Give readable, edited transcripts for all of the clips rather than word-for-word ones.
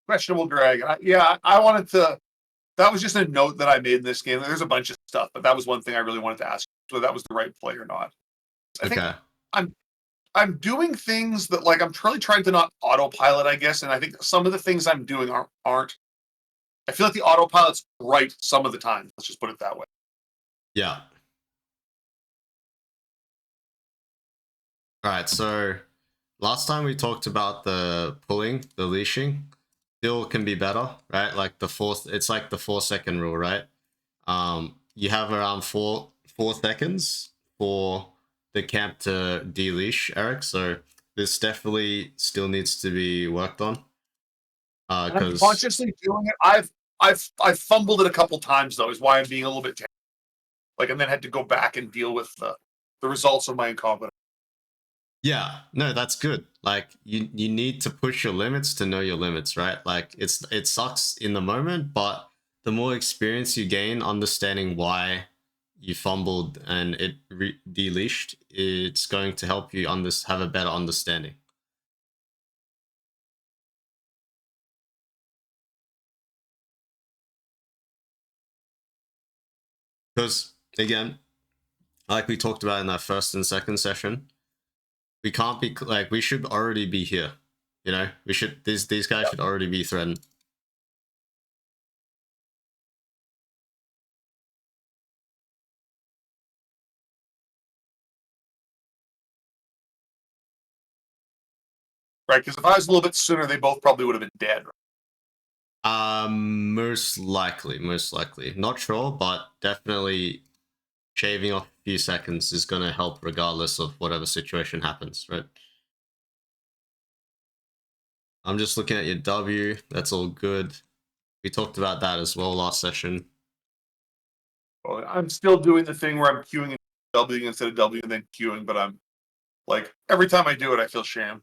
questionable drag. I wanted to. That was just a note that I made in this game. There's a bunch of stuff, but that was one thing I really wanted to ask whether that was the right play or not. I think Okay. I'm I'm doing things that like I'm really trying to not autopilot, I guess, and I think some of the things I'm doing aren't. I feel like the autopilot's right some of the time. Let's just put it that way. Yeah. All right. So last time we talked about the pulling, the leashing, still can be better, right? Like it's like the 4 second rule, right? You have around 4 seconds for the camp to deleash Eric. So this definitely still needs to be worked on. And I'm Because consciously doing it. I've fumbled it a couple times though, is why I'm being a little bit like, and then had to go back and deal with the results of my incompetence. yeah, no, that's good. Like you need to push your limits to know your limits, right? Like it sucks in the moment, but the more experience you gain understanding why you fumbled and it deleashed, it's going to help you have a better understanding. Because again, like we talked about in that first and second session, we can't be like we should already be here. You know, we should these guys should already be threatened. Right? Because if I was a little bit sooner, they both probably would have been dead. Most likely, most likely. Not sure, but definitely shaving off a few seconds is going to help regardless of whatever situation happens, right? I'm just looking at your W. That's all good. We talked about that as well last session. Well, I'm still doing the thing where I'm queuing and W instead of W and then queuing, but I'm like every time I do it, I feel shame.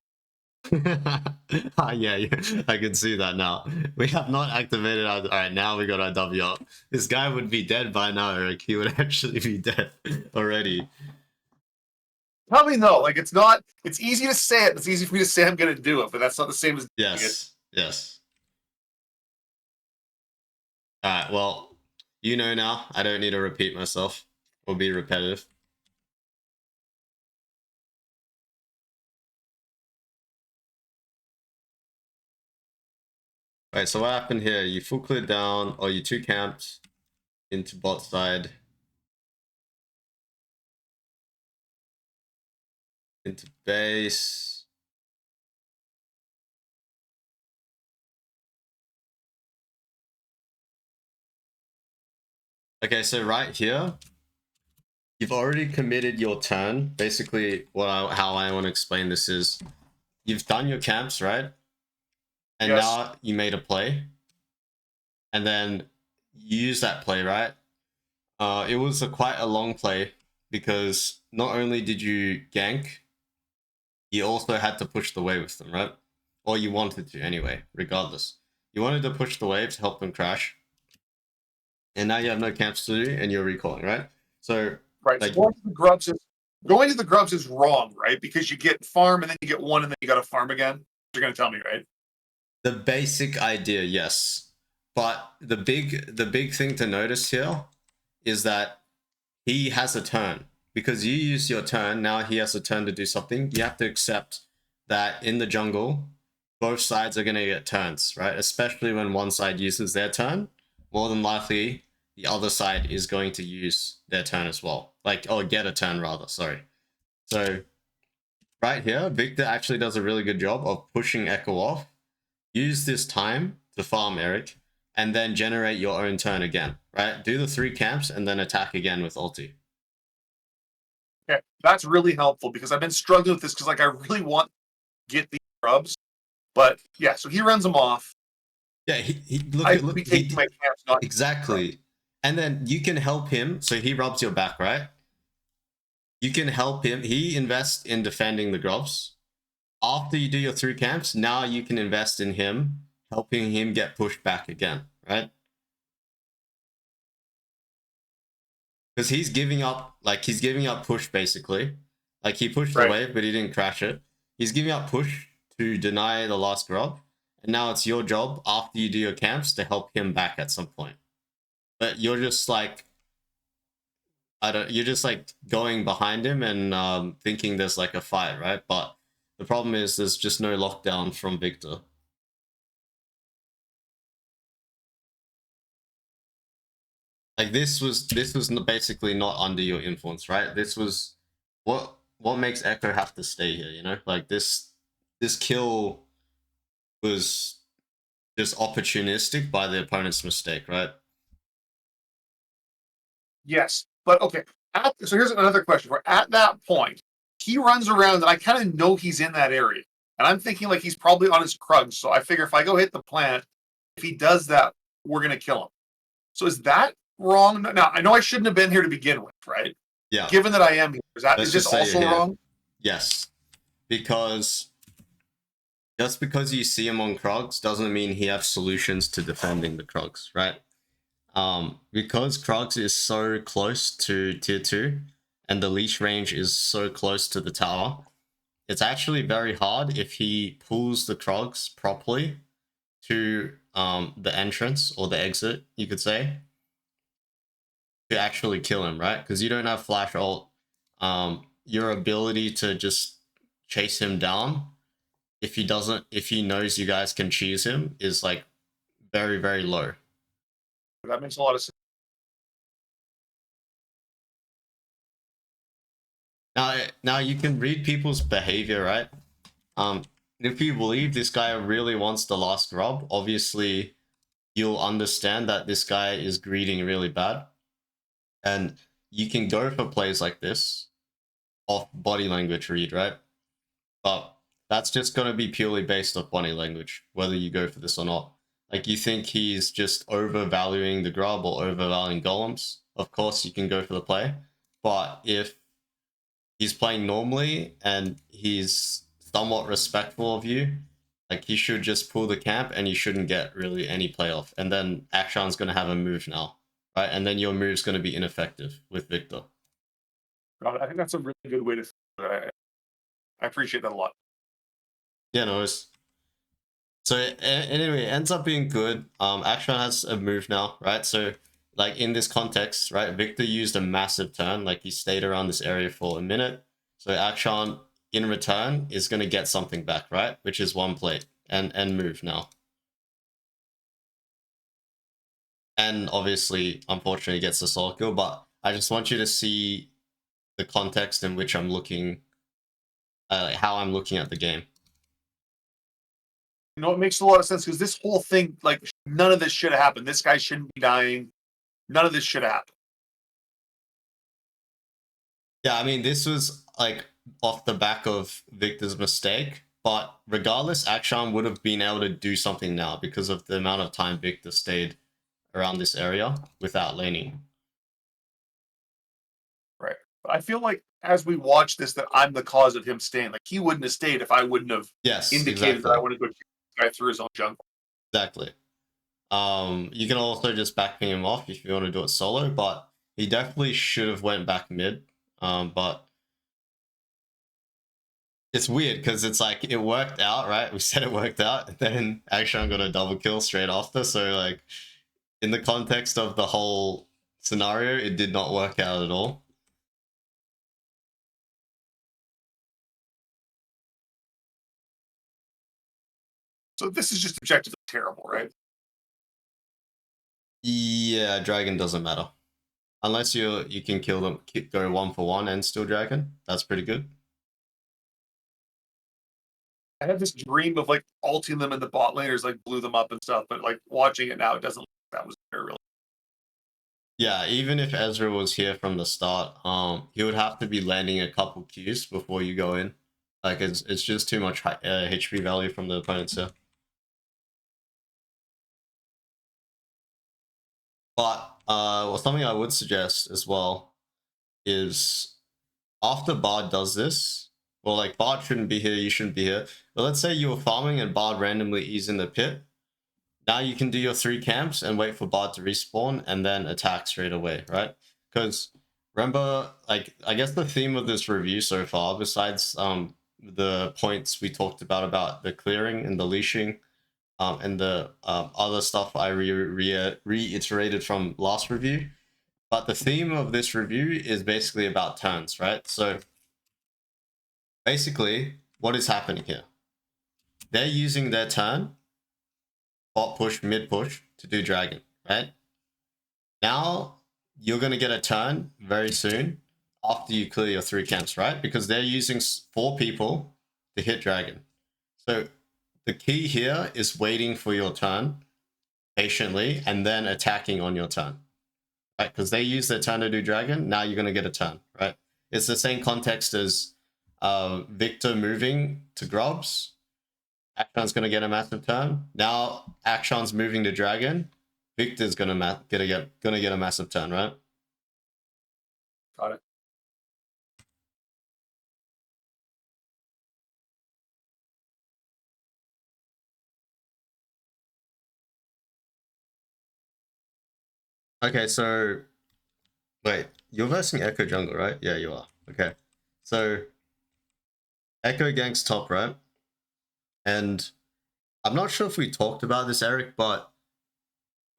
Yeah, I can see that now. We have not activated our. All right, now we got our W up. This guy would be dead by now, Eric. He would actually be dead already. Tell me no, like it's not. It's easy to say it. It's easy for me to say I'm going to do it, but that's not the same as doing it. Yes, yes. All right, well, you know now. I don't need to repeat myself or be repetitive. Right, so what happened here? You full cleared down, or you two camped into bot side. Into base. Okay, so right here, you've already committed your turn. Basically, how I want to explain this is, you've done your camps, right? And Yes. now you made a play. And then you use that play, right? It was quite a long play because not only did you gank, you also had to push the wave with them, right? Or you wanted to anyway, regardless. You wanted to push the wave to help them crash. And now you have no camps to do and you're recalling, right? So Right. like So going to the grubs is wrong, right? Because you get farm and then you get one and then you got to farm again. You're going to tell me, right? the basic idea, yes. But the big thing to notice here is that he has a turn. Because you use your turn, now he has a turn to do something. You have to accept that in the jungle, both sides are going to get turns, right? Especially when one side uses their turn. More than likely, the other side is going to use their turn as well. Like, or get a turn rather, sorry. So, right here, Victor actually does a really good job of pushing Echo off. Use this time to farm Eric, and then generate your own turn again, right? Do the 3 camps, and then attack again with ulti. Okay. That's really helpful because I've been struggling with this because like I really want to get the grubs. But yeah, so he runs them off. Yeah, I look, would be taking my camps, not exactly. And then you can help him. So he rubs your back, right? You can help him. He invests in defending the grubs. After you do your 3 camps, now you can invest in him, helping him get pushed back again, right? Because he's giving up push basically. Like he pushed the wave, but he didn't crash it. He's giving up push to deny the last grub. and now it's your job after you do your camps to help him back at some point. But you're just like, you're just like going behind him and thinking there's like a fight, right? But the problem is there's just no lockdown from Victor. Like this was basically not under your influence, right? This was what makes Echo have to stay here, you know? Like this kill was just opportunistic by the opponent's mistake, right? Yes, but okay. So here's another question. We're at that point. He runs around, and I kind of know he's in that area, and I'm thinking like he's probably on his Krugs. So I figure if I go hit the plant, if he does that, we're gonna kill him. So is that wrong? Now I know I shouldn't have been here to begin with, right? Yeah. Given that I am here, Let's is this just say also you're here. wrong? Yes, because just because you see him on Krugs doesn't mean he has solutions to defending the Krugs, right? Because Krugs is so close to tier 2 and the leash range is so close to the tower, it's actually very hard if he pulls the Krugs properly to the entrance or the exit, you could say, to actually kill him, right? Because you don't have flash ult. Your ability to just chase him down, if he knows you guys can cheese him, is like very, very low. That makes a lot of sense. Now you can read people's behavior, right? If you believe this guy really wants the last grub, obviously you'll understand that this guy is greeting really bad, and you can go for plays like this off body language read, right? But that's just going to be purely based off body language, whether you go for this or not. Like, you think he's just overvaluing the grub or overvaluing golems, of course you can go for the play. But if he's playing normally and he's somewhat respectful of you, like, he should just pull the camp and you shouldn't get really any playoff. And then Akshan's going to have a move now, right? And then your move's going to be ineffective with Victor. God, I think that's a really good way to. I appreciate that a lot. Yeah, no, it's... So anyway, it ends up being good. Akshan has a move now, right? So like in this context, right, Victor used a massive turn. Like, he stayed around this area for a minute. So Akshan in return is going to get something back, right? Which is one plate and move now. And obviously, unfortunately, gets the solo kill. But I just want you to see the context in which I'm looking, like how I'm looking at the game. You know, it makes a lot of sense because this whole thing, like, none of this should have happened. This guy shouldn't be dying. None of this should happen. Yeah, I mean, this was like off the back of Victor's mistake, but regardless, Akshan would have been able to do something now because of the amount of time Victor stayed around this area without laning. Right. But I feel like as we watch this, that I'm the cause of him staying. Like, he wouldn't have stayed if I wouldn't have indicated that I want to go shoot this guy through his own jungle. Exactly. You can also just backping him off if you want to do it solo, but he definitely should have went back mid. But it's weird because it's like it worked out, right? We said it worked out, and then Akshan got a double kill straight after. So like, in the context of the whole scenario, it did not work out at all. So this is just objectively terrible, right? Yeah, dragon doesn't matter. Unless you can kill them, go 1-for-1 and still dragon. That's pretty good. I had this dream of like ulting them in the bot laners, like blew them up and stuff, but like watching it now, it doesn't look like that was there really. Yeah, even if Ezra was here from the start, he would have to be landing a couple Qs before you go in. Like, it's just too much HP value from the opponents here. But well, something I would suggest as well is after Bard does this, well, like, Bard shouldn't be here, you shouldn't be here. But let's say you were farming and Bard randomly is in the pit. Now you can do your 3 camps and wait for Bard to respawn and then attack straight away, right? Because remember, like, I guess the theme of this review so far, besides the points we talked about the clearing and the leashing, and the other stuff I reiterated from last review. But the theme of this review is basically about turns, right? So basically, what is happening here? They're using their turn, bot push, mid push, to do dragon, right? Now you're going to get a turn very soon after you clear your 3 camps, right? Because they're using 4 people to hit dragon. So the key here is waiting for your turn patiently and then attacking on your turn, right? Because they use their turn to do dragon. Now you're going to get a turn, right? It's the same context as Victor moving to Grubs. Akshan's going to get a massive turn. Now Akshan's moving to dragon. Victor's going to get a massive turn, right? Got it. Okay, so wait, you're versing Echo jungle, right? Yeah, you are. Okay, so Echo ganks top, right? And I'm not sure if we talked about this, Eric, but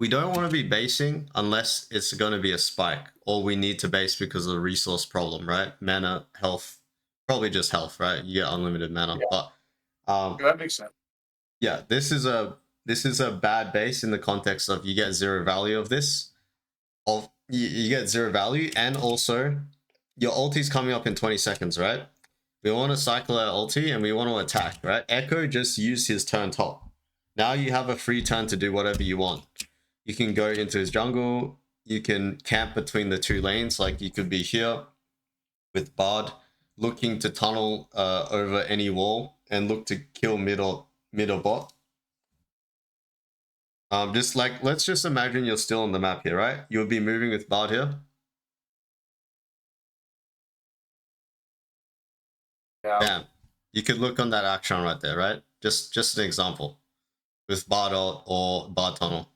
we don't want to be basing unless it's going to be a spike, or we need to base because of the resource problem, right? Mana, health, probably just health, right? You get unlimited mana, Yeah. but That makes sense. yeah, this is a bad base in the context of you get 0 value of this, of you get 0 value, and also your ulti's coming up in 20 seconds, right? We want to cycle our ulti and we want to attack, right? Echo just used his turn top. Now you have a free turn to do whatever you want. You can go into his jungle. You can camp between the 2 lanes. Like you could be here with Bard looking to tunnel over any wall and look to kill mid or bot. Just like, let's just imagine you're still on the map here, right? You'll be moving with Bard here. Yeah. Bam. You could look on that action right there, right? Just an example with Bard ult or Bard tunnel.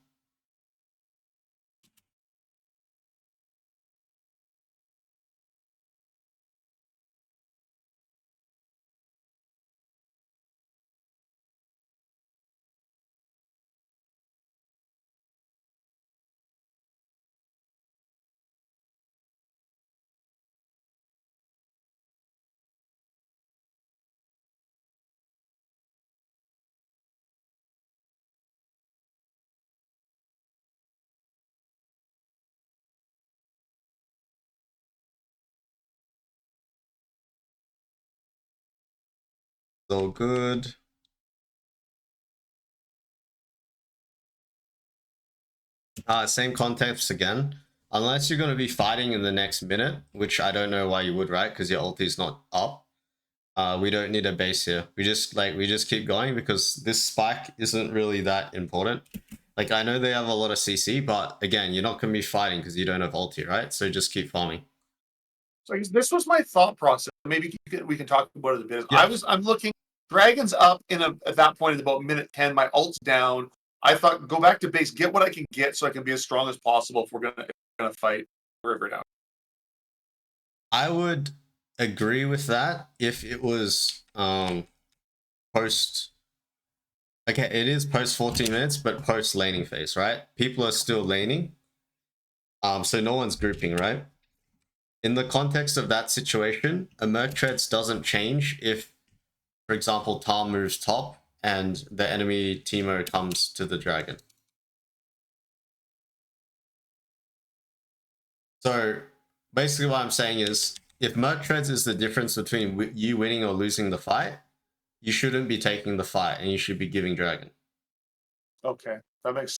So good. Same context again. Unless you're going to be fighting in the next minute, which I don't know why you would, right? Because your ulti's not up. We don't need a base here. We just keep going because this spike isn't really that important. Like I know they have a lot of CC, but again, you're not going to be fighting because you don't have ulti, right? So just keep farming. So this was my thought process. Maybe we can talk about it a bit. Yeah. I'm looking. Dragon's up at that point at about minute 10. My ult's down. I thought go back to base, get what I can get, so I can be as strong as possible if we're gonna fight River now. I would agree with that if it was post. Okay, it is post 14 minutes, but post laning phase, right? People are still laning. So no one's grouping, right? In the context of that situation, a Merc Treads doesn't change if, for example, Tom moves top and the enemy Teemo comes to the dragon. So basically what I'm saying is, if Merc Treads is the difference between you winning or losing the fight, you shouldn't be taking the fight and you should be giving dragon. Okay, that makes sense.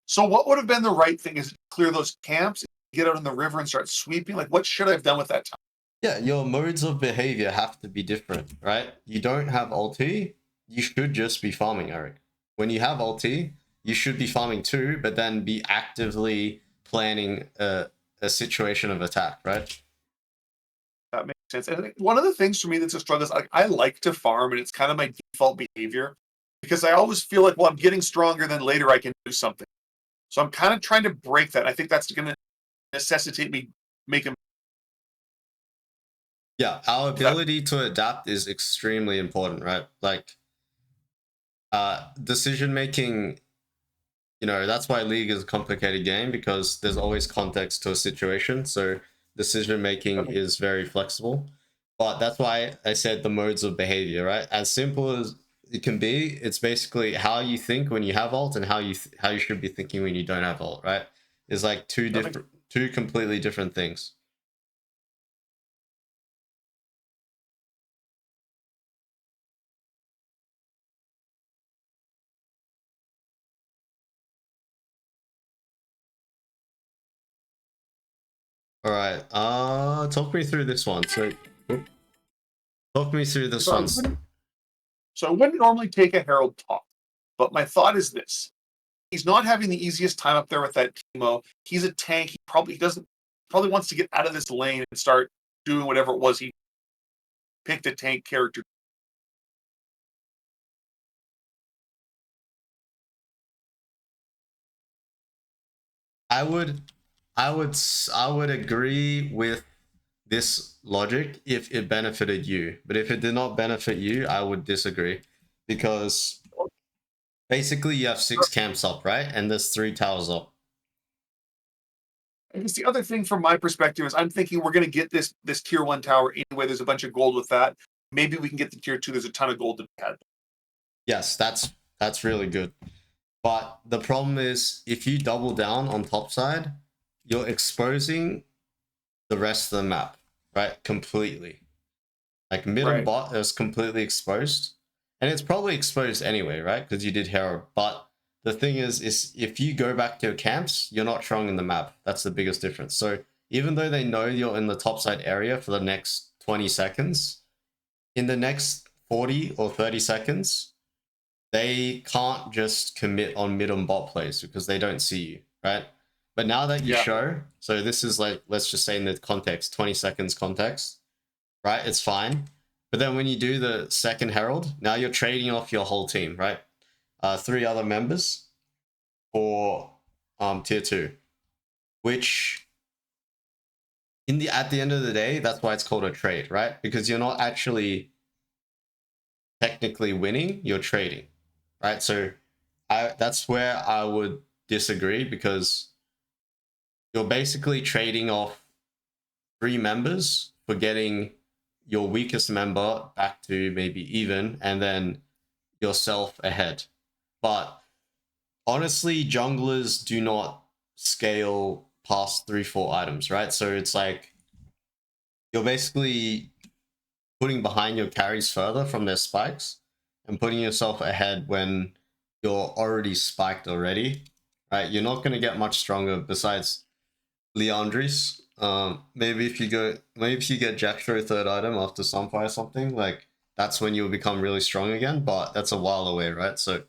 So what would have been the right thing? Is clear those camps, get out in the river and start sweeping? Like what should I have done with that time? Yeah, your modes of behavior have to be different, right? You don't have ulti, you should just be farming, Eric. When you have ulti, you should be farming too, but then be actively planning a situation of attack, right? That makes sense. And I think one of the things for me that's a struggle is I like to farm, and it's kind of my default behavior because I always feel like, well, I'm getting stronger, then later I can do something. So I'm kind of trying to break that. I think that's going to necessitate me making. Yeah, our ability to adapt is extremely important, right? Like, Decision making, that's why League is a complicated game, because there's always context to a situation. So decision making is very flexible. But that's why I said the modes of behavior, right? As simple as it can be, it's basically how you think when you have ult and how you should be thinking when you don't have ult, right? It's like two completely different things. All right. Talk me through this one. So, talk me through this one. So I wouldn't normally take a Herald top, but my thought is this: he's not having the easiest time up there with that Teemo. He's a tank. He probably wants to get out of this lane and start doing whatever it was he picked a tank character. I would agree with this logic if it benefited you, but if it did not benefit you, I would disagree, because basically you have 6 camps up, right? And there's 3 towers up. I guess the other thing from my perspective is I'm thinking we're going to get this tier 1 tower anyway. There's a bunch of gold with that. Maybe we can get the tier 2. There's a ton of gold to be had. Yes, that's really good. But the problem is, if you double down on top side, you're exposing the rest of the map, right? Completely. Like mid and bot is completely exposed. And it's probably exposed anyway, right? Because you did Herald. But the thing is if you go back to your camps, you're not strong in the map. That's the biggest difference. So even though they know you're in the top side area for the next 20 seconds, in the next 40 or 30 seconds, they can't just commit on mid and bot plays because they don't see you, right? But now that you show, so this is like, let's just say in the context, 20 seconds context, right? It's fine. But then when you do the second Herald, now you're trading off your whole team, right? 3 other members for tier 2, which at the end of the day, that's why it's called a trade, right? Because you're not actually technically winning, you're trading, right? So that's where I would disagree, because you're basically trading off 3 members for getting your weakest member back to maybe even, and then yourself ahead. But honestly, junglers do not scale past 3-4 items, right? So it's like you're basically putting behind your carries further from their spikes and putting yourself ahead when you're already spiked already, right? You're not going to get much stronger besides Liandry's. Maybe if you get Jackstro 3rd item after Sunfire or something, like that's when you'll become really strong again, but that's a while away, right? So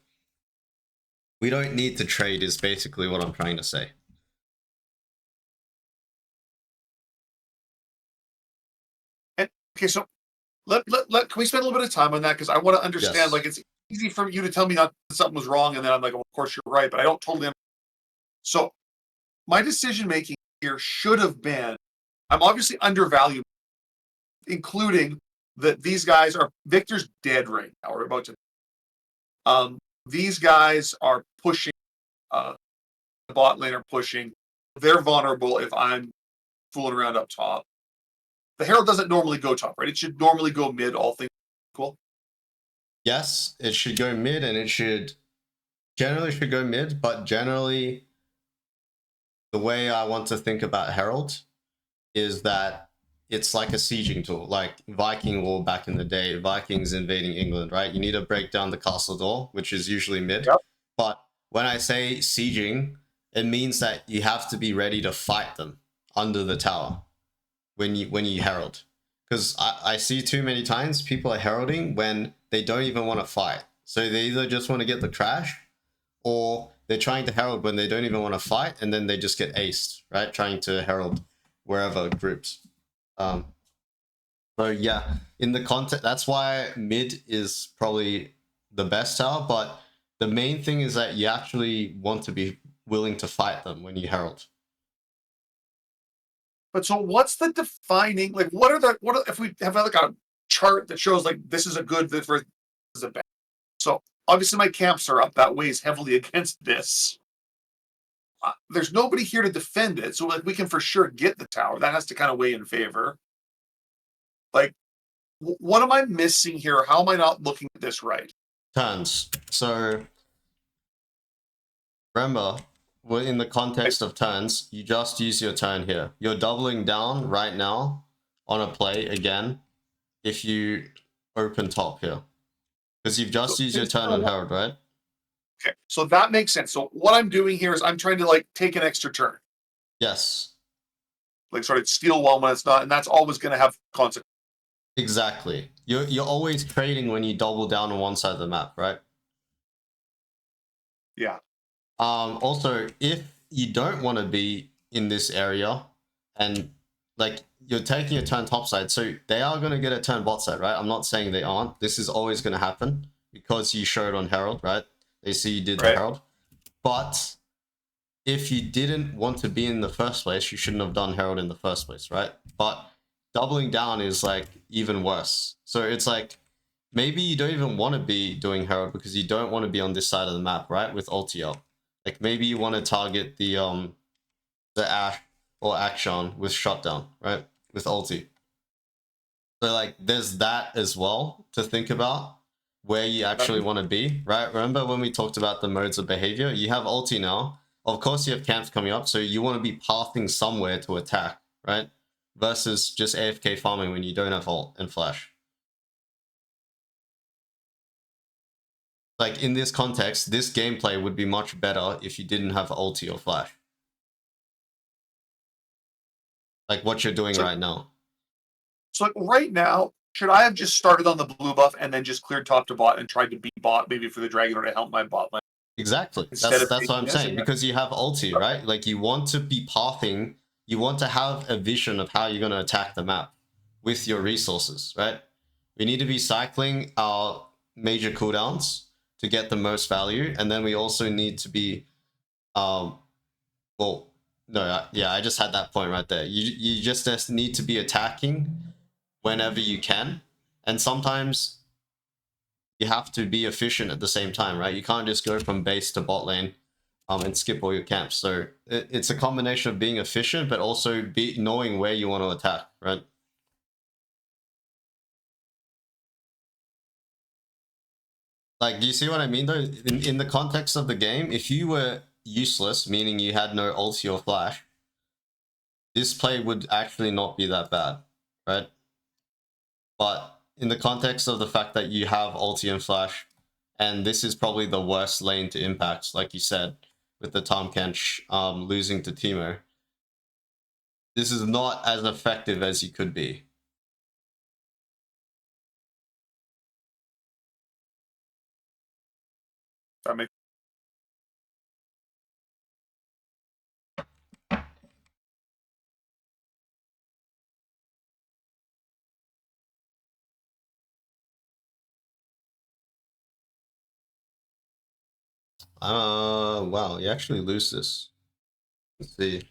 we don't need to trade is basically what I'm trying to say. And okay, so can we spend a little bit of time on that? Because I want to understand, yes. like, it's easy for you to tell me not something was wrong, and then I'm like, well, of course you're right, but I don't totally understand. So my decision making here should have been, I'm obviously undervalued, including that these guys are, Victor's dead right now. We're about to these guys are pushing, the bot lane are pushing. They're vulnerable if I'm fooling around up top. The Herald doesn't normally go top, right? It should normally go mid, all things equal. Yes, it should go mid, and it generally should go mid, but generally the way I want to think about Herald is that it's like a sieging tool, like Viking War back in the day, Vikings invading England, right? You need to break down the castle door, which is usually mid. Yep. But when I say sieging, it means that you have to be ready to fight them under the tower when you herald. Because I see too many times people are heralding when they don't even want to fight. So they either just want to get the trash, or they're trying to herald when they don't even want to fight, and then they just get aced, right? Trying to herald wherever groups. So yeah, in the context, that's why mid is probably the best tower, but the main thing is that you actually want to be willing to fight them when you herald. But so what's the defining, like, what are if we have like a chart that shows like this is a good, this is a bad. So obviously my camps are up. That weighs heavily against this. There's nobody here to defend it, so like we can for sure get the tower. That has to kind of weigh in favor. Like, what am I missing here? How am I not looking at this right? Turns. So remember, we're in the context of turns. You just use your turn here. You're doubling down right now on a play again if you open top here. Because you've just used your turn on Herald, right? Okay, so that makes sense. So what I'm doing here is I'm trying to like take an extra turn, Yes. like sort of steal one when it's not, and that's always going to have consequences. Exactly. You're always trading when you double down on one side of the map, right? Yeah. Also, if you don't want to be in this area and like you're taking a turn topside, so they are going to get a turn bot side, right? I'm not saying they aren't. This is always going to happen because you showed on Herald, right? They see you did the Herald. But if you didn't want to be in the first place, you shouldn't have done Herald in the first place, right? But doubling down is like even worse. So it's like maybe you don't even want to be doing Herald because you don't want to be on this side of the map, right? With ulti up. Like maybe you want to target the Ashe or Akshan with shutdown, right? With ulti. So like there's that as well to think about where you actually want to be, right? Remember when we talked about the modes of behavior? You have ulti now. Of course you have camps coming up, so you want to be pathing somewhere to attack, right? Versus just AFK farming when you don't have ult and flash. Like in this context, this gameplay would be much better if you didn't have ulti or flash. Like what you're doing right now. So like right now, should I have just started on the blue buff and then just cleared top to bot and tried to beat bot maybe for the dragon or to help my bot lane? Exactly. That's what I'm saying. Because you have ulti, right? Like you want to be pathing, you want to have a vision of how you're going to attack the map with your resources, right? We need to be cycling our major cooldowns to get the most value, and then we also need to be well, no, yeah, I just had that point right there. You just need to be attacking whenever you can, and sometimes you have to be efficient at the same time, right? You can't just go from base to bot lane and skip all your camps. So it's a combination of being efficient, but also knowing where you want to attack, right? Like, do you see what I mean though? In the context of the game, if you were useless, meaning you had no ulti or flash, this play would actually not be that bad, right? But in the context of the fact that you have ulti and flash, and this is probably the worst lane to impact, like you said, with the Tahm Kench losing to Teemo, this is not as effective as you could be. That makes Wow, you actually lose this. Let's see.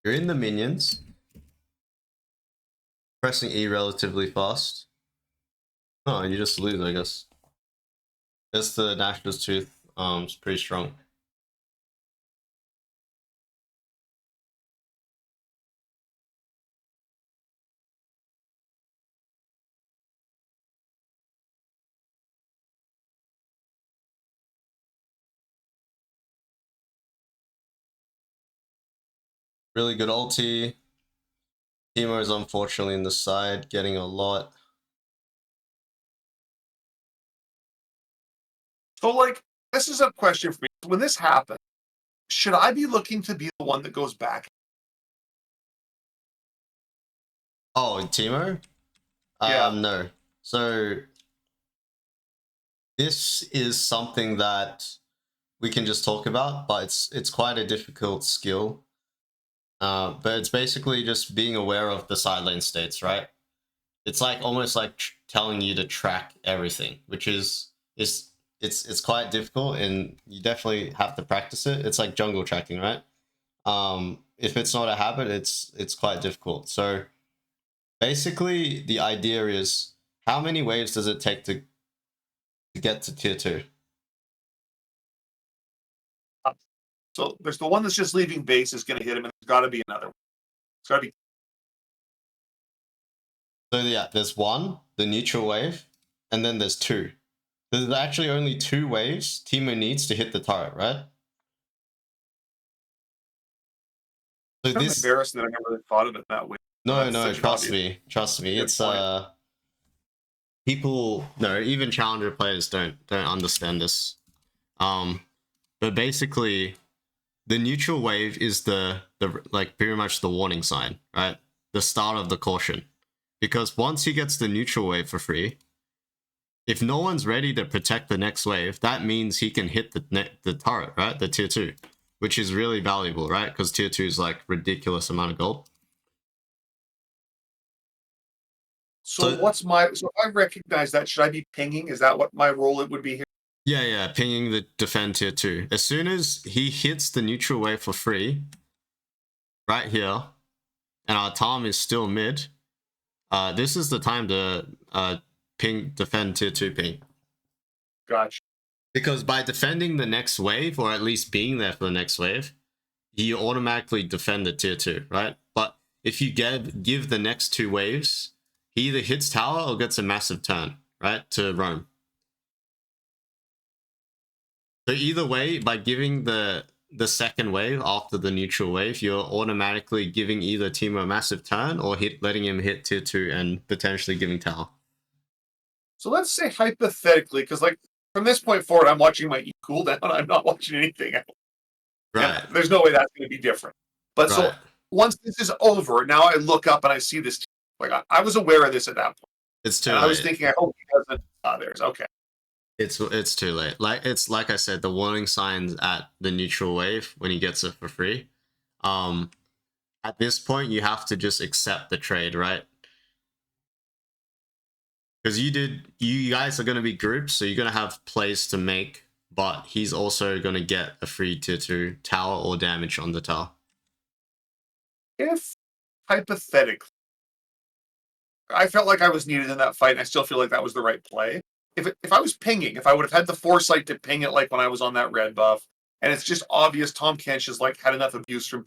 You're in the minions. Pressing E relatively fast. Oh, you just lose, I guess. Guess the Nashor's Tooth is pretty strong. Really good ulti. Teemo is unfortunately in the side, getting a lot. so like this is a question for me. When this happens, should I be looking to be the one that goes back? Oh, Teemo? Yeah. No. So this is something that we can just talk about, but it's quite a difficult skill. But it's basically just being aware of the side lane states, right? It's like almost like telling you to track everything, which is it's quite difficult, and you definitely have to practice it. It's like jungle tracking, right? If it's not a habit, it's quite difficult. So basically, the idea is how many waves does it take to to get to tier 2. So there's the one that's just leaving base is going to hit him, and there's got to be another one. It's got to be. So yeah, there's one, the neutral wave, and then there's two. There's actually only 2 waves Teemo needs to hit the turret, right? So I'm this embarrassed that I never really thought of it that way. no, That's such an trust obvious- me, trust me. Good It's point. people no, even challenger players don't understand this. But basically the neutral wave is the like pretty much the warning sign, right? The start of the caution. Because once he gets the neutral wave for free, if no one's ready to protect the next wave, that means he can hit the turret, right? The tier 2, which is really valuable, right? Because tier 2 is like ridiculous amount of gold. So what's my? So I recognize that. Should I be pinging? Is that what my role it would be here? Yeah, pinging the defend tier 2. As soon as he hits the neutral wave for free, right here, and our Tom is still mid, this is the time to ping defend tier 2 ping. Gotcha. Because by defending the next wave, or at least being there for the next wave, you automatically defend the tier 2, right? But if you give the next 2 waves, he either hits tower or gets a massive turn, right, to roam. So either way, by giving the second wave after the neutral wave, you're automatically giving either Teemo a massive turn or letting him hit tier 2 and potentially giving tower. So let's say hypothetically, because like from this point forward, I'm watching my E cooldown. I'm not watching anything else. Right. And there's no way that's going to be different. But right. so once this is over, now I look up and I see this. Like I was aware of this at that point. It's too and late. I was thinking, I hope he doesn't. There's okay. It's too late. Like I said, the warning signs at the neutral wave when he gets it for free. At this point, you have to just accept the trade, right? Because you guys are going to be groups, so you're going to have plays to make, but he's also going to get a free tier 2 tower or damage on the tower. If hypothetically, I felt like I was needed in that fight, and I still feel like that was the right play. If I was pinging, if I would have had the foresight to ping it like when I was on that red buff, and it's just obvious Tahm Kench has like had enough abuse from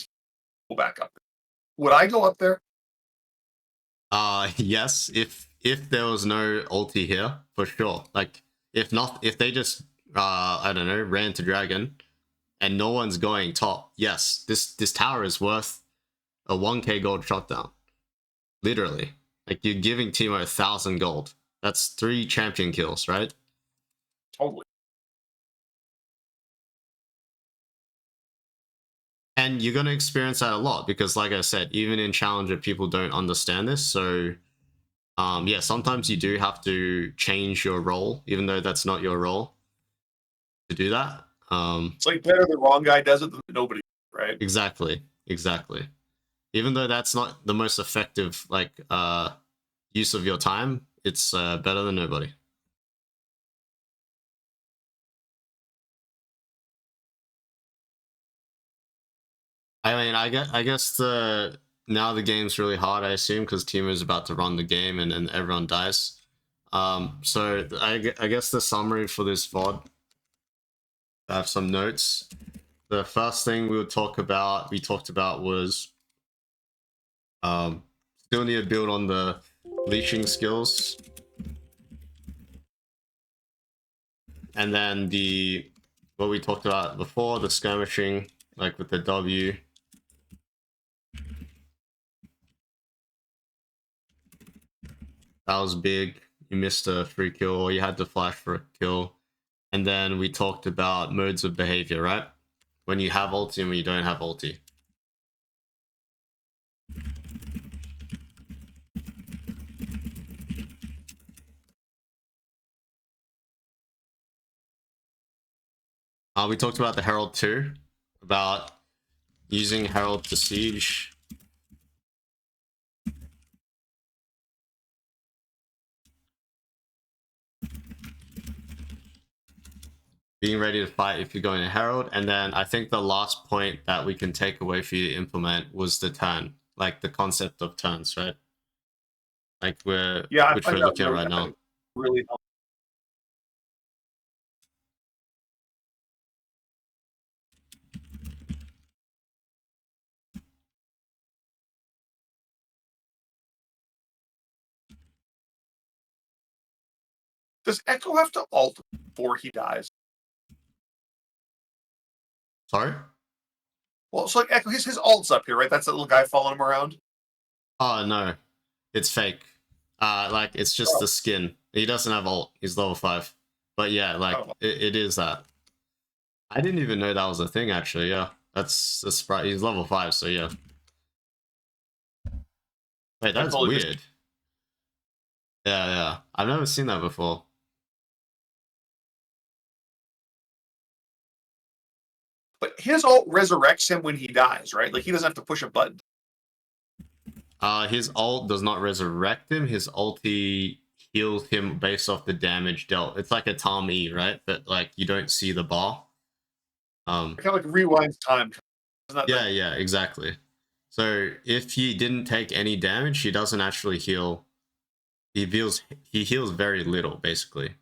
go back up there. Would I go up there? Yes, if there was no ulti here, for sure. Like if they just I don't know, ran to dragon and no one's going top, yes, this tower is worth a 1k gold shutdown. Literally. Like you're giving Teemo 1,000 gold. That's 3 champion kills, right? Totally. And you're going to experience that a lot because, like I said, even in Challenger, people don't understand this. So, yeah, sometimes you do have to change your role, even though that's not your role, to do that. It's like better the wrong guy does it than nobody, right? Exactly. Even though that's not the most effective, like, use of your time, it's better than nobody. I mean, I guess now the game's really hard, I assume, because Teemo's about to run the game and everyone dies. So I guess the summary for this VOD, I have some notes. The first thing we talked about was still need to build on the leashing skills. And then what we talked about before, the skirmishing, like with the W. That was big. You missed a free kill, or you had to flash for a kill. And then we talked about modes of behavior, right? When you have ulti and when you don't have ulti. We talked about the Herald too, about using Herald to siege. Being ready to fight if you're going to Herald. And then I think the last point that we can take away for you to implement was the turn, like the concept of turns, right? Like which we're looking at right now. Really helpful. Does Echo have to ult before he dies? Sorry? Well, so like Echo, his ult's up here, right? That's that little guy following him around. Oh no, it's fake. Like it's just Oh, the skin. He doesn't have ult. He's level 5. But yeah, like oh. it is that. I didn't even know that was a thing. Actually, yeah, that's a surprise. He's level 5, so yeah. Wait, I that's totally missed. weird. Yeah, yeah. I've never seen that before. But his ult resurrects him when he dies, right? Like he doesn't have to push a button. His ult does not resurrect him. His ulti heals him based off the damage dealt. It's like a Tom E, right? But like you don't see the bar. It kind of like rewinds time. Isn't that Yeah, yeah, exactly. So if he didn't take any damage, he doesn't actually heal. He heals very little, basically.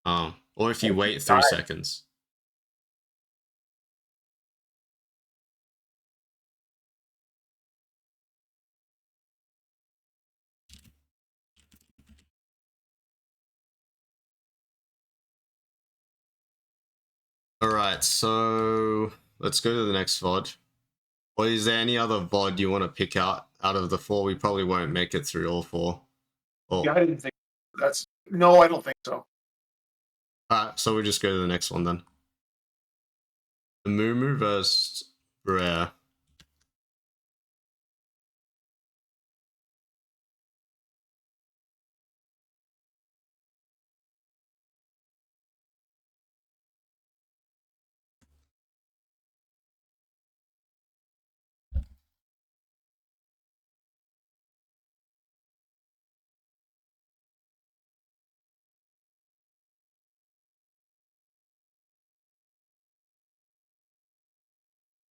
Or if you wait 3 seconds. Alright, so let's go to the next VOD. Or is there any other VOD you want to pick out of the 4? We probably won't make it through all 4. Yeah, I didn't think that's no, I don't think so. Alright, so we'll just go to the next one then. The Mumu versus Rare.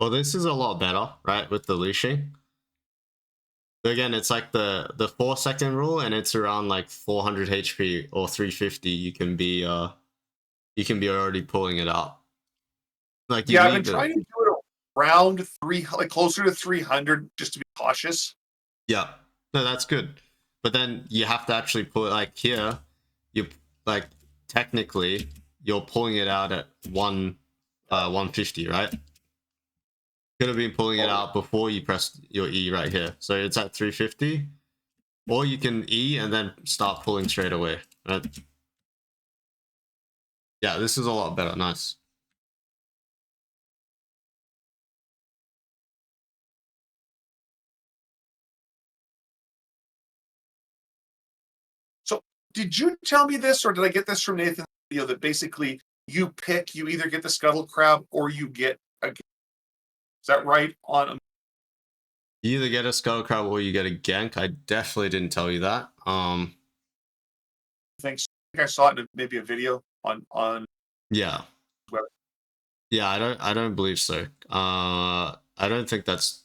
Well, this is a lot better, right, with the leashing. Again, it's like the 4-second rule, and it's around like 400 HP or 350. You can be already pulling it up. Like you Yeah, I've been need the trying to do it around like closer to 300, just to be cautious. yeah. No, that's good. But then you have to actually pull it like here. You like technically you're pulling it out at 150, right? Could have been pulling it out before you press your E right here. So it's at 350. Or you can E and then start pulling straight away. Right? Yeah, this is a lot better. Nice. So, did you tell me this, or did I get this from Nathan's video that basically you either get the scuttle crab or you get a? Is that right? On You either get a Skull Crab or you get a Gank. I definitely didn't tell you that. things, I think I saw it in maybe a video on. Yeah. Web. Yeah, I don't believe so. I don't think there's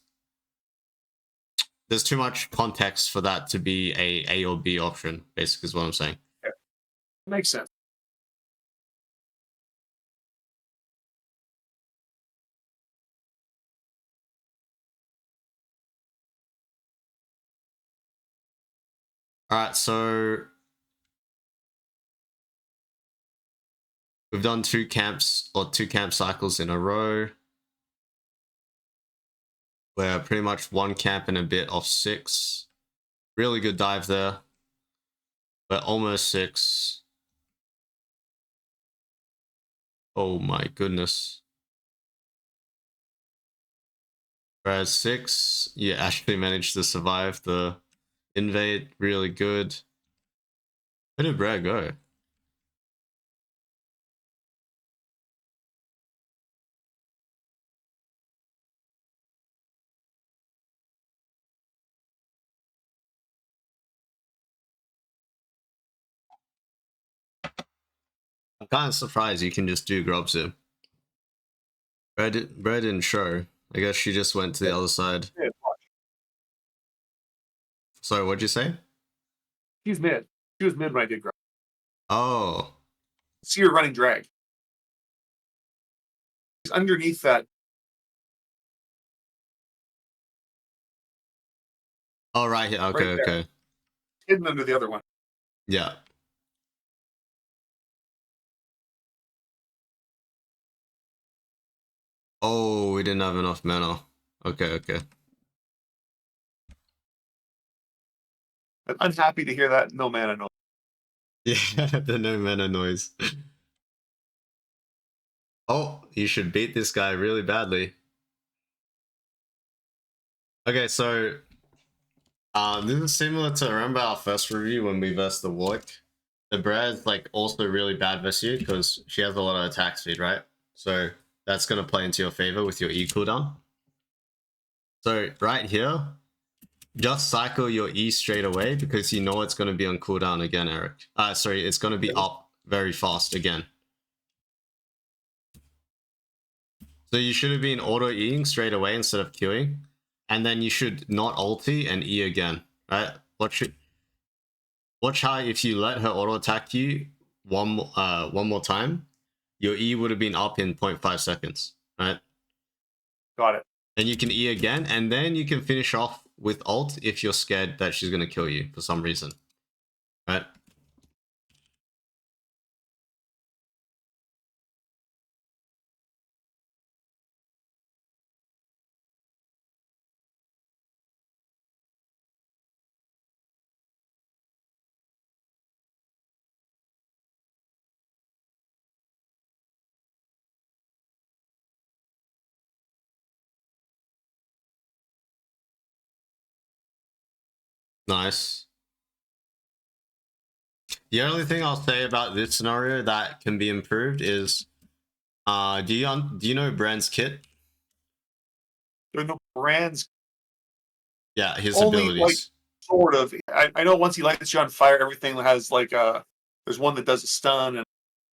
too much context for that to be a or B option, basically is what I'm saying. Yeah, makes sense. Alright, so we've done 2 camp cycles in a row. We're pretty much 1 camp and a bit off 6. Really good dive there. We're almost 6. Oh my goodness. Whereas 6, you actually managed to survive the invade. Really good. Where did Brad go? I'm kind of surprised you can just do Grub Zip. Brad didn't show. I guess she just went to the other side. Yeah, watch. Sorry, what'd you say? He's mid. She was mid when I did grab. Oh. See her running drag. He's underneath that. Oh, right here. Okay, Right there. okay. Hidden under the other one. Yeah. Oh, we didn't have enough mana. Okay, okay. I'm unhappy to hear that no mana noise. Yeah, the no mana noise. Oh, you should beat this guy really badly. Okay, so this is similar to, remember our first review when we versed the Warwick? The Brad's like also really bad versus you because she has a lot of attack speed, right? So that's gonna play into your favor with your E cooldown. So right here, just cycle your E straight away because you know it's gonna be on cooldown again, Eric. Sorry, it's gonna be up very fast again. So you should have been auto Eing straight away instead of queuing. And then you should not ulti and E again, right? Watch how if you let her auto attack you one more time, your E would have been up in 0.5 seconds, right? Got it. And you can E again, and then you can finish off with ult if you're scared that she's gonna kill you for some reason, right? Nice. The only thing I'll say about this scenario that can be improved is, do you know Brand's kit? There are no brands. Yeah, his Only abilities. like sort of. I know once he lights you on fire, everything has like there's one that does a stun and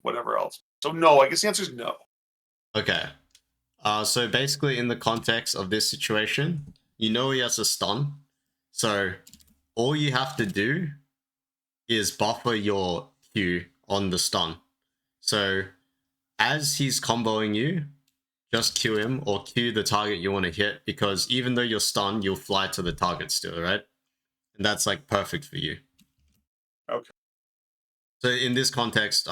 whatever else. So no, I guess the answer is no. Okay. So basically, in the context of this situation, you know he has a stun. So all you have to do is buffer your Q on the stun. So as he's comboing you, just Q him or Q the target you want to hit, because even though you're stunned, you'll fly to the target still, right? And that's like perfect for you. Okay. So in this context,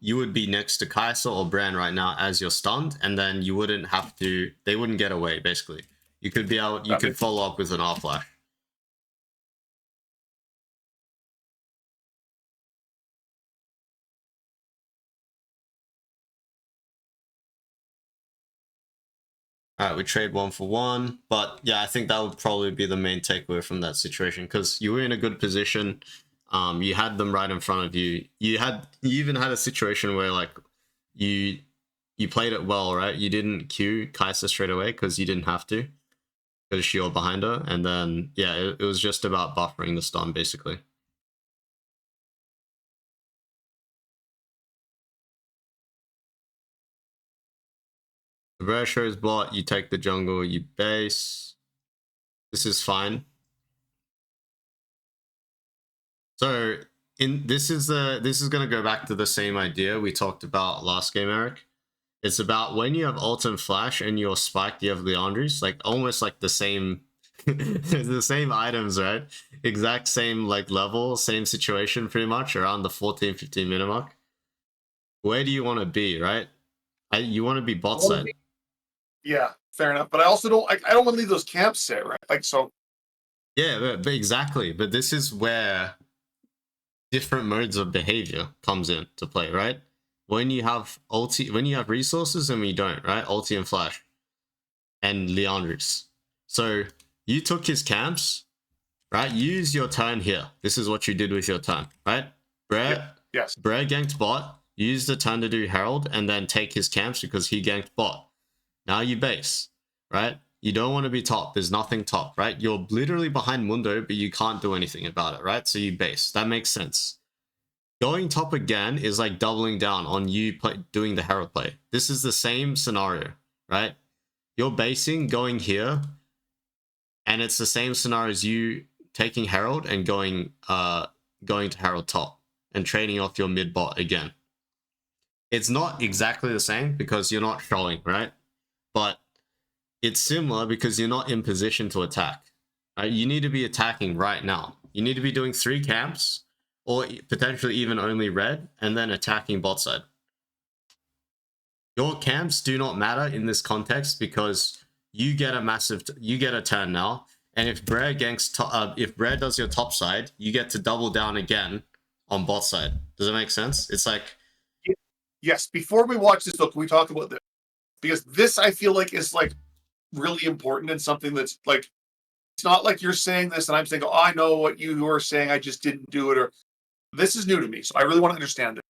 you would be next to Kai'Sa or Bran right now as you're stunned, and then you wouldn't have to. They wouldn't get away. Basically, you could be out. You could follow up with an R flash. All right, we trade 1-for-1, but yeah, I think that would probably be the main takeaway from that situation because you were in a good position. You had them right in front of you. You even had a situation where like you played it well, right? You didn't queue Kai'Sa straight away because you didn't have to because you're behind her, and then yeah, it was just about buffering the stun basically. The Rare shows bot, you take the jungle, you base. This is fine. So this is gonna go back to the same idea we talked about last game, Eric. It's about when you have ult and flash and you're spiked, you have Leandris, like almost like the same the same items, right? Exact same like level, same situation pretty much around the 14-15 minute mark. Where do you want to be, right? You want to be bot side. Yeah, fair enough. But I also don't. I don't want to leave those camps there, right? Like so. Yeah, but exactly. But this is where different modes of behavior comes in to play, right? When you have ulti, when you have resources and we don't, right? Ulti and flash and Leandris. So you took his camps, right? Use your turn here. This is what you did with your turn, right? Yes. Brer ganked bot, use the turn to do Herald, and then take his camps because he ganked bot. Now you base, right? You don't want to be top. There's nothing top, right? You're literally behind Mundo, but you can't do anything about it, right? So you base. That makes sense. Going top again is like doubling down on you doing the Herald play. This is the same scenario, right? You're basing, going here, and it's the same scenario as you taking Herald and going to Herald top and trading off your mid bot again. It's not exactly the same because you're not trolling, right? But it's similar because you're not in position to attack. Right? You need to be attacking right now. You need to be doing 3 camps or potentially even only red and then attacking bot side. Your camps do not matter in this context because you get a turn now, and if Brer does your top side, you get to double down again on bot side. Does it make sense? It's like, yes. Before we watch this, though, can we talk about this? Because this, I feel like, is like really important and something that's like, it's not like you're saying this and I'm saying, oh, I know what you are saying, I just didn't do it, or this is new to me, so I really want to understand it.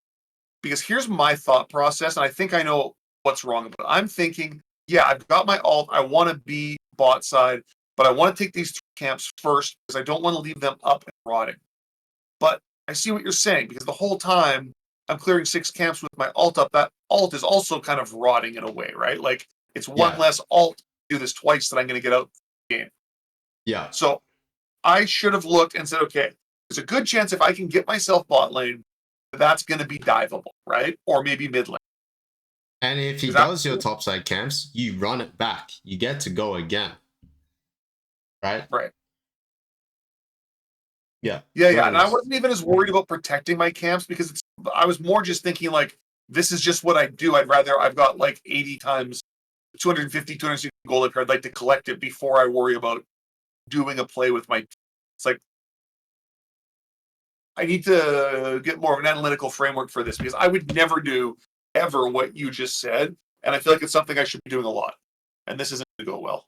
Because here's my thought process, and I think I know what's wrong about it. I'm thinking, yeah, I've got my alt, I want to be bot side, but I want to take these 3 camps first because I don't want to leave them up and rotting. But I see what you're saying, because the whole time I'm clearing 6 camps with my alt up, that alt is also kind of rotting in a way, right? Like it's one Yeah. less alt to do this twice that I'm going to get out the game. yeah, So I should have looked and said, okay, there's a good chance if I can get myself bot lane, that's going to be diveable, right? Or maybe mid lane. and if he does your topside camps, you run it back. You get to go again, right? Right. Yeah. Yeah. And I wasn't even as worried about protecting my camps because I was more just thinking like, this is just what I do. I've got like 80 times 250, 260 gold card. I'd like to collect it before I worry about doing a play with my. It's like, I need to get more of an analytical framework for this because I would never do ever what you just said. And I feel like it's something I should be doing a lot. And this isn't going to go well.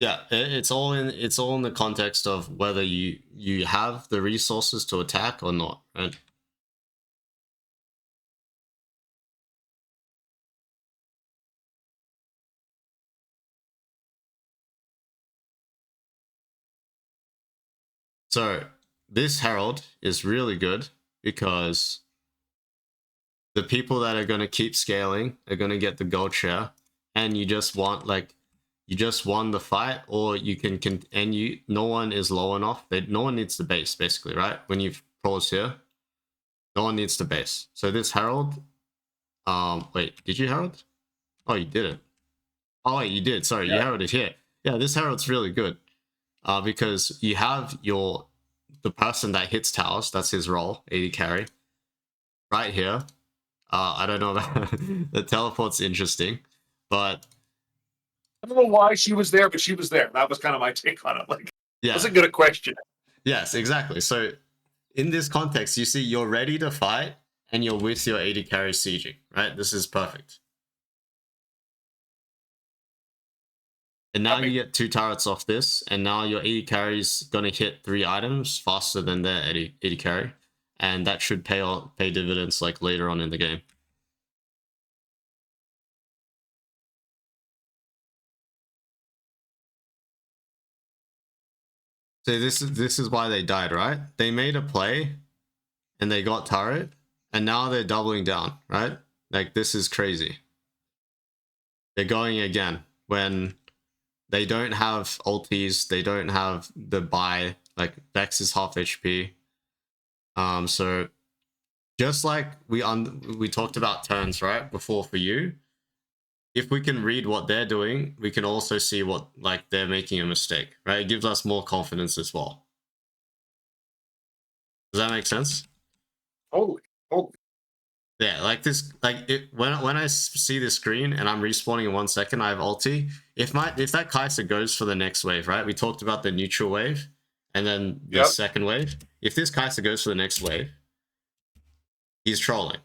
Yeah, it's all in the context of whether you have the resources to attack or not, right? So this Herald is really good because the people that are going to keep scaling are going to get the gold share, and you just won the fight, or you can no one is low enough. No one needs the base, basically, right? When you pause here, no one needs the base. So this Herald, wait, did you Herald? Oh, you didn't. Oh, wait, you did. Sorry, you heralded here. Yeah, this Herald's really good because you have the person that hits towers. That's his role, AD carry. Right here. I don't know about the teleport's interesting, but I don't know why she was there, but she was there. That was kind of my take on it. Like, yeah, I wasn't going to question it. Yes, exactly. So in this context, you see you're ready to fight and you're with your AD carry sieging, right? This is perfect. And now you get 2 turrets off this, and now your AD carry is going to hit 3 items faster than their AD carry. And that should pay dividends like later on in the game. So this is why they died, right? They made a play and they got turret, and now they're doubling down, right? Like, this is crazy. They're going again when they don't have ultis, they don't have the buy, like Vex is half HP. So just like we talked about turns, right, before for you, if we can read what they're doing, we can also see what, like, they're making a mistake, right? It gives us more confidence as well. Does that make sense? Totally. Yeah, like this, like when I see the screen and I'm respawning in 1 second, I have ulti. If that Kai'Sa goes for the next wave, right? We talked about the neutral wave and then the second wave. If this Kai'Sa goes for the next wave, he's trolling.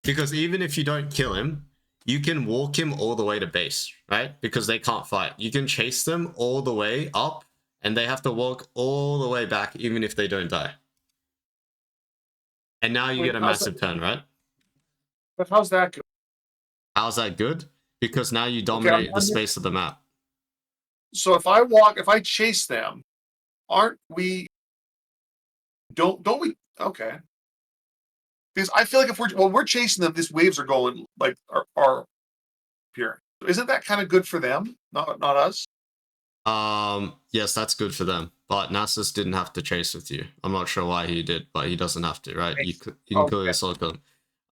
Because even if you don't kill him, you can walk him all the way to base, right? Because they can't fight. You can chase them all the way up, and they have to walk all the way back, even if they don't die. And now you get a massive turn, right? But how's that good? How's that good? Because now you dominate the space of the map. So if I chase them, aren't we? Don't we? Okay. Because I feel like if we're chasing them, these waves are going like are appearing. Isn't that kind of good for them? Not us. Yes, that's good for them. But Nasus didn't have to chase with you. I'm not sure why he did, but he doesn't have to, right? You can clearly solo kill him.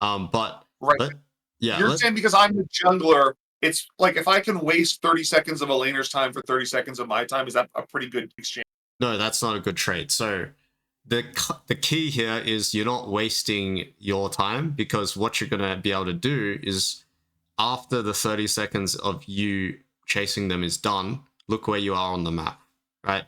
But right. You're saying because I'm the jungler, it's like if I can waste 30 seconds of a laner's time for 30 seconds of my time, is that a pretty good exchange? No, that's not a good trade. So the key here is you're not wasting your time, because what you're gonna be able to do is, after the 30 seconds of you chasing them is done, look where you are on the map, right?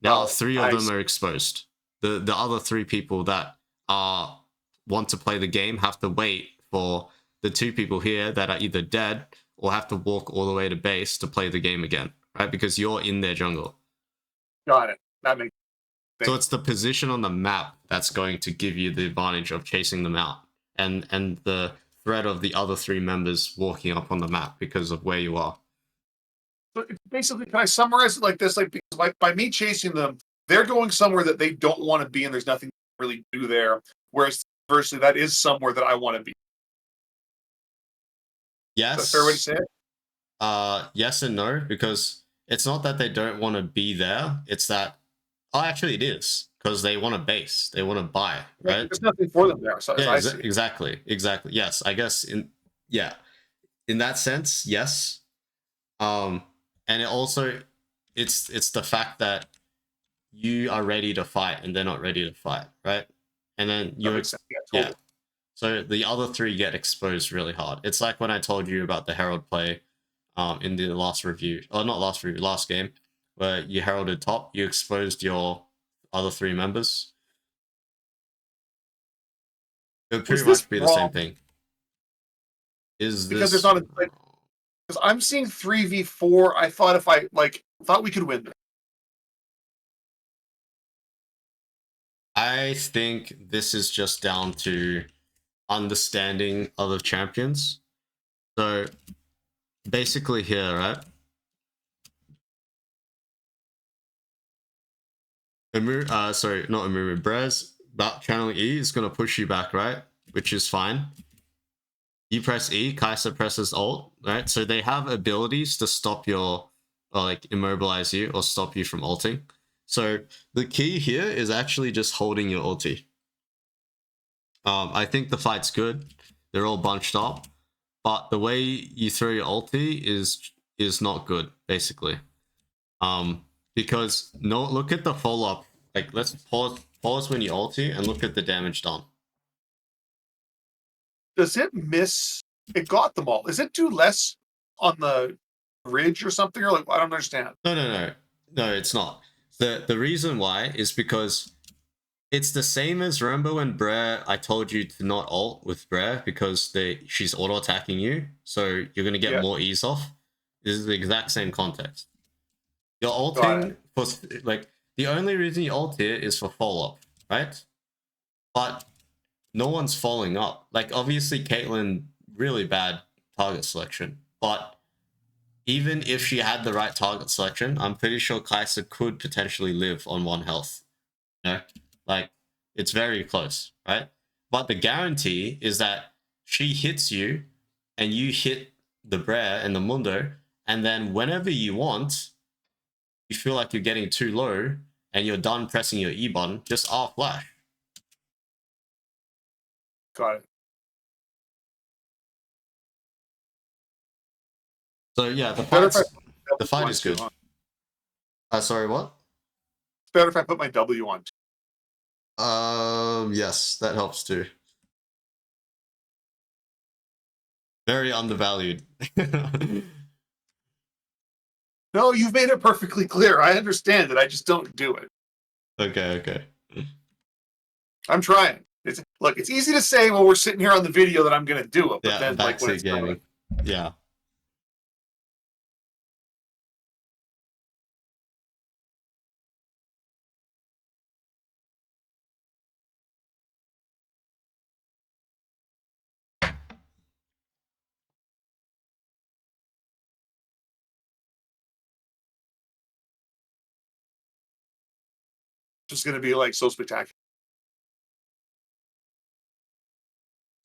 Now, Oh, three of I them see. are exposed. The other three people that want to play the game have to wait for the two people here that are either dead or have to walk all the way to base to play the game again, right? Because you're in their jungle. Got it. That makes So sense. it's the position on the map that's going to give you the advantage of chasing them out, and the threat of the other three members walking up on the map because of where you are. So basically, can I summarize it like this? Like, because by me chasing them, they're going somewhere that they don't want to be, and there's nothing to really do there. Whereas, conversely, that is somewhere that I want to be. Is that a fair way to Yes, say it? yes and no, because it's not that they don't want to be there. It's that, oh, actually, it is, because they want a base, they want to buy, Yeah, right? there's nothing for them there, so as Yeah, I see it. exactly, exactly. Yes, I guess in that sense, yes. And it also, it's the fact that you are ready to fight and they're not ready to fight, right? And then That you're makes sense. Yeah, yeah. totally. So the other three get exposed really hard. It's like when I told you about the Herald play in the last review, or not last review, last game, where you heralded top, you exposed your other three members. It would Was pretty this much be the same wrong? thing. Is Because there's this not a like, because I'm seeing 3v4. I thought if I thought we could win this. I think this is just down to understanding other champions. So basically here, right? Sorry, not Amuru. Brez, that channeling E is gonna push you back, right? Which is fine. You press E, Kai'Sa presses Alt, right? So they have abilities to stop your, or like immobilize you or stop you from ulting. So the key here is actually just holding your ulti. I think the fight's good. They're all bunched up, but the way you throw your ulti is not good, basically. Because no, look at the follow up. Like, let's pause when you ulti and look at the damage done. Does it miss? It got them all. Does it do less on the ridge or something? Or like, I don't understand. No, it's not. The reason why is because it's the same as Rambo and Brer. I told you to not ult with Brer because she's auto attacking you, so you're gonna get Yeah, more ease off. This is the exact same context. You're got ulting it. for, like, the only reason you ult here is for follow up, right? But no one's following up. Like, obviously, Caitlyn, really bad target selection, but even if she had the right target selection, I'm pretty sure Kai'Sa could potentially live on 1 health. You know? Like, it's very close, right? But the guarantee is that she hits you and you hit the Brer and the Mundo, and then whenever you want, you feel like you're getting too low and you're done pressing your E button, just R flash. Got it. So yeah, Better if I the put fight W on is too, good. huh? Sorry, what? It's better if I put my W on. Yes, that helps too. Very undervalued. No, you've made it perfectly clear. I understand it. I just don't do it. Okay. I'm trying. It's easy to say when we're sitting here on the video that I'm going to do it, but Yeah, then like when backseat it's gaming. Yeah. just going to be like so spectacular.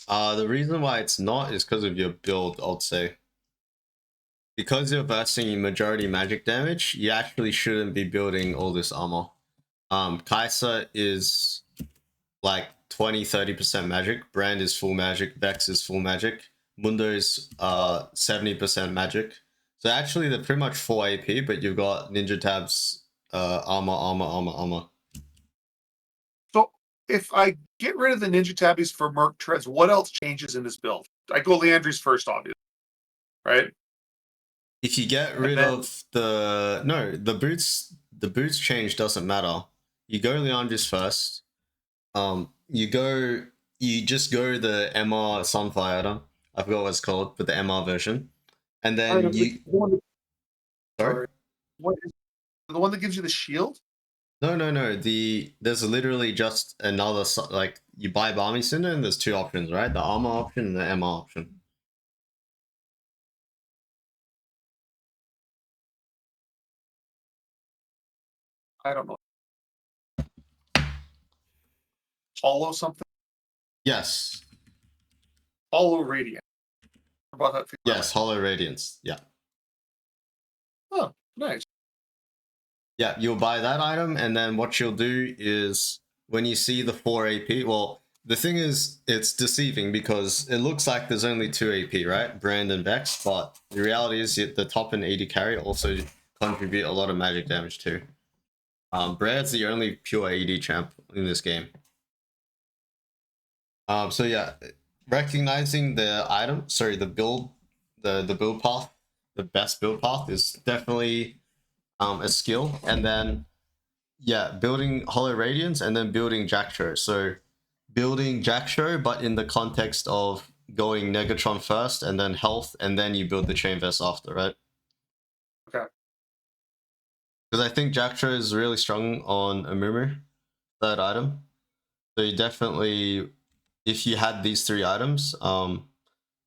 The reason why it's not is because of your build, I'd say. Because you're bursting majority magic damage, you actually shouldn't be building all this armor. Kai'Sa is like 20-30% magic. Brand is full magic. Vex is full magic. Mundo is 70% magic. So actually they're pretty much full AP, but you've got Ninja Tab's armor. So if I get rid of the Ninja Tabbies for Merc Treads, what else changes in this build? I go Leandry's first, obviously, right? If you get rid of the boots change doesn't matter. You go Leandris first. You just go the MR Sunfire item. I forgot what it's called, but the MR version, and then you. Sorry. What is the one that gives you the shield? No. There's literally just another like you buy Barmy Cinder and there's two options, right? The armor option and the MR option. I don't know. Hollow something? Yes. Hollow Radiant. About that. Yes, Hollow Radiance. Yeah. Oh, nice. Yeah, you'll buy that item, and then what you'll do is when you see the 4 AP, well, the thing is, it's deceiving because it looks like there's only 2 AP, right? Brand and Vex, but the reality is the top and AD carry also contribute a lot of magic damage too. Brad's the only pure AD champ in this game. So yeah, recognizing the item, sorry, the build, the build path, the best build path is definitely a skill, and then yeah, building Hollow Radiance and then building Jackshow. So building Jackshow, but in the context of going Negatron first and then health, and then you build the Chain Vest after, right? Okay. Because I think Jackshow is really strong on Amumu, that item. So you definitely, if you had these 3 items, well,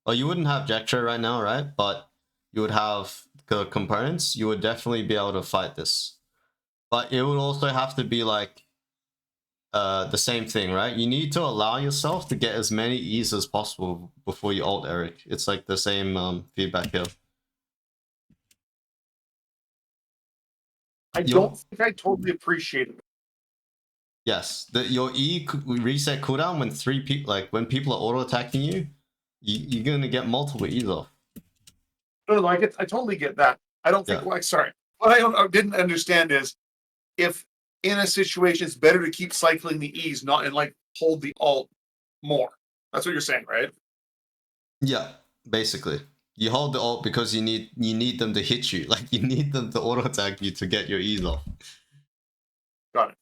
you wouldn't have Jackshow right now, right? But you would have the components. You would definitely be able to fight this. But it would also have to be like the same thing, right? You need to allow yourself to get as many E's as possible before you ult Eric. It's like the same feedback here. I don't think I totally appreciate it. Yes, your E reset cooldown when 3 people, like when people are auto attacking you, you're gonna get multiple E's off. No, I totally get that. I don't think. Yeah. Like, sorry, what I didn't understand is if in a situation it's better to keep cycling the E's, not and like hold the alt more. That's what you're saying, right? Yeah, basically. You hold the ult because you need them to hit you. Like you need them to auto attack you to get your E's off. Got it.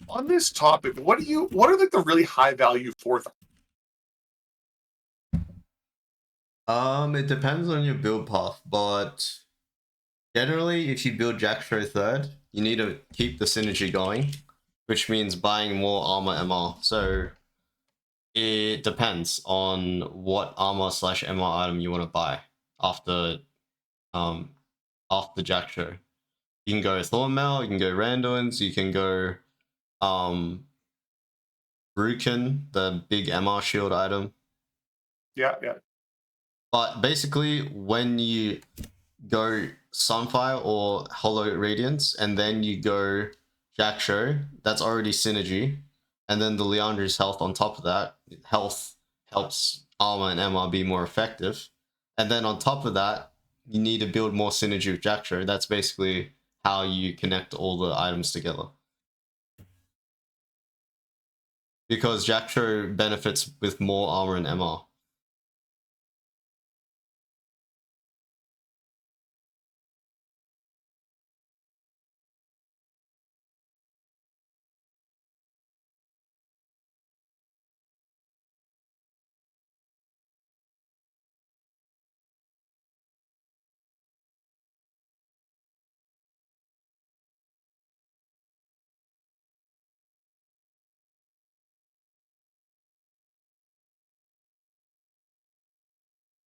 On this topic, what are like the really high value for them? It depends on your build path, but generally, if you build Jackshow third, you need to keep the synergy going, which means buying more armor MR. So it depends on what armor / MR item you want to buy after Jackshow. You can go Thornmail, you can go Randuin's, you can go Rukin, the big MR shield item. Yeah. But basically, when you go Sunfire or Hollow Radiance, and then you go Jackshow, that's already synergy. And then the Leandry's health on top of that, health helps armor and MR be more effective. And then on top of that, you need to build more synergy with Jackshow. That's basically how you connect all the items together. Because Jackshow benefits with more armor and MR.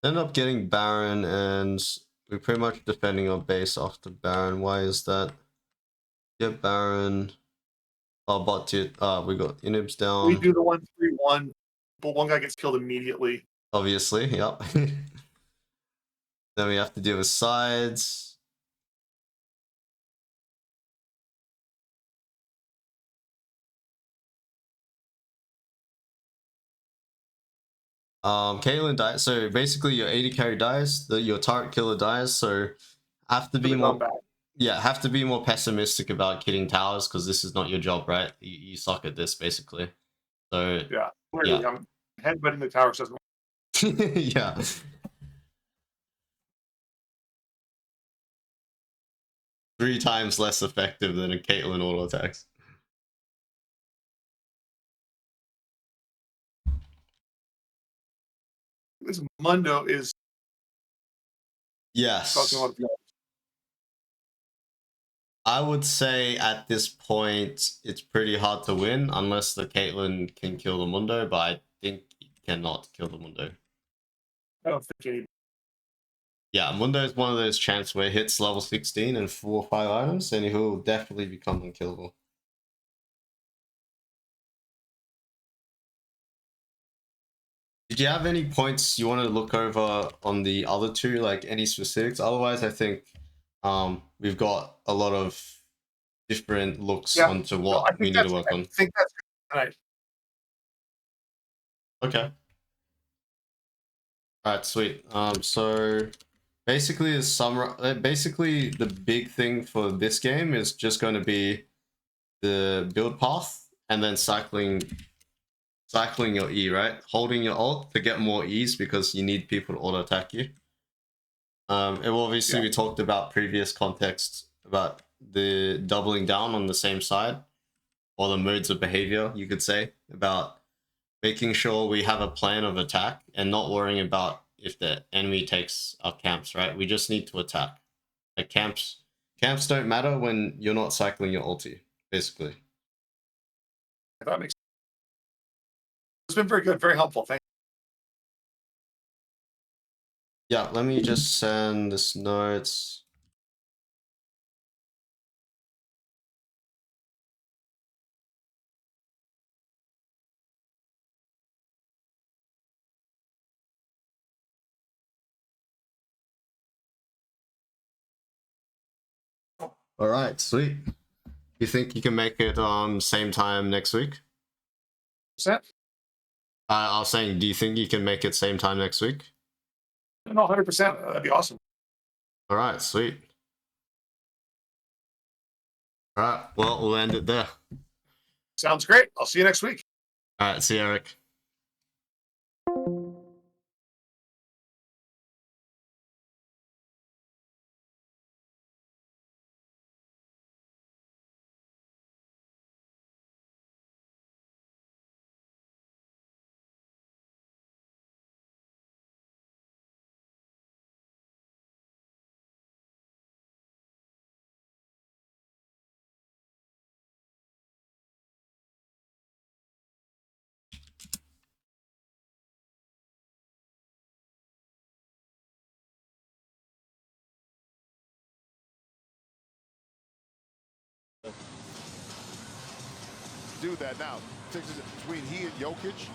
End up getting Baron, and we're pretty much defending our base after Baron. Why is that? Get Baron. Oh, bot tier. We got Inibs down. We do the 1-3-1, but one guy gets killed immediately. Obviously, yep. Then we have to deal with sides. Caitlyn dies. So basically, your AD carry dies. Your turret killer dies. So have to For be the more. comeback. Yeah, have to be more pessimistic about killing towers because this is not your job, right? You suck at this basically. So Yeah. yeah, Clearly, I'm headbutting the tower system. yeah. 3 times less effective than a Caitlyn auto attacks. This Mundo is causing a lot Yes. of damage. I would say at this point it's pretty hard to win unless the Caitlyn can kill the Mundo, but I think he cannot kill the Mundo. I don't think any. Yeah, Mundo is one of those champs where it hits level 16 and 4 or 5 items, and he'll definitely become unkillable. Did you have any points you want to look over on the other two, like any specifics? Otherwise, I think we've got a lot of different looks Yeah. onto No, what we need to work I on. think that's good tonight. Okay. All right, sweet. So basically, basically the big thing for this game is just going to be the build path and then cycling your E, right? Holding your ult to get more E's because you need people to auto attack you. And obviously Yeah. we talked about previous contexts about the doubling down on the same side, or the modes of behavior, you could say, about making sure we have a plan of attack and not worrying about if the enemy takes our camps, right? We just need to attack. Like camps don't matter when you're not cycling your ulti, basically. That makes. It's been very good, very helpful. Thank Yeah, let me just send this notes. All right, sweet. You think you can make it same time next week? you. I was saying, do you think you can make it same time next week? No, 100%. That'd be awesome. All right, sweet. All right, well, we'll end it there. Sounds great. I'll see you next week. All right, see you, Eric. Do that now. Between he and Jokic.